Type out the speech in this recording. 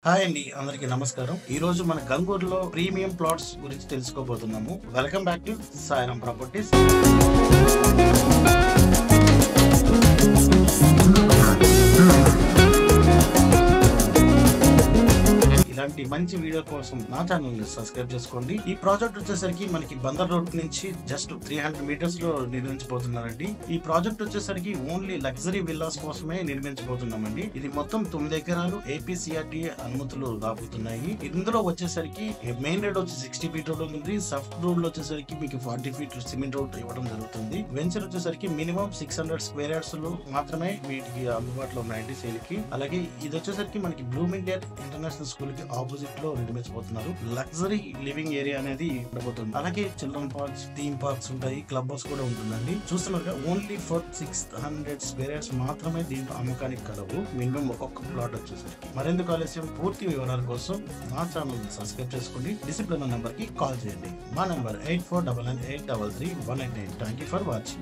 Hi అండి, అందరికి నమస్కారం. ఈ రోజు మన గంగూరులో ప్రీమియం ప్లాట్స్ గురించి తెలుసుకోబోతున్నాము. Welcome back to Sairam properties. ఇలాంటి మంచి వీడియో కోసం నా ఛానల్ ని సబ్స్క్రైబ్ చేసుకోండి. ఈ ప్రాజెక్ట్ వచ్చేసరికి మనకి బందర్ రోడ్ నుంచి జస్ట్ 300 మీటర్స్ లో నిర్మించబోతున్నారండి. ఈ ప్రాజెక్ట్ వచ్చేసరికి ఓన్లీ లగ్జరీ విల్లాస్ కోసమే నిర్మించబోతున్నామండి. ఇది మొత్తం 9 ఎకరాలు ఏపీసీఆర్టీ అనుమతులు రాబోతున్నాయి. ఇందులో వచ్చేసరికి మెయిన్ రోడ్ వచ్చి 60 ఫీట్ రోడ్ ఉంది. సఫ్ట్ రోడ్ లో వచ్చేసరికి మీకు 40 ఫీట్ సిమెంట్ రోడ్ ఇవ్వడం జరుగుతుంది. వెంచర్ వచ్చేసరికి మినిమం 600 స్క్వేర్ యార్డ్స్ లో మాత్రమే వీటికి అందుబాటులో ఉన్నాయండి సేల్ కి. అలాగే ఇది వచ్చేసరికి మనకి బ్లూమింగ్డేల్ ఇంటర్నేషనల్ స్కూల్ కి ఆపోజిట్ లో నిర్మించబోతున్నారు. లగ్జరీ లివింగ్ ఏరియా అనేది ఉండబోతుంది. అలాగే చిల్డ్రన్ పార్క్స్, థీమ్ పార్క్స్ ఉంటాయి, క్లబ్ హౌస్ కూడా ఉంటుందండి. చూస్తున్నారు ఓన్లీ ఫర్ 600 స్క్వేర్ యార్డ్స్ మాత్రమే దీంట్లో అమ్మకానికి కలవు. మినిమం ఒక్కొక్క ప్లాట్ వచ్చేసరికి. మరెందుకు ఆలస్యం, పూర్తి వివరాల కోసం నా ఛానల్ సబ్స్క్రైబ్ చేసుకోండి. డిస్ప్లే నెంబర్ కి కాల్ చేయండి. మా number 8499833188. Thank you for watching.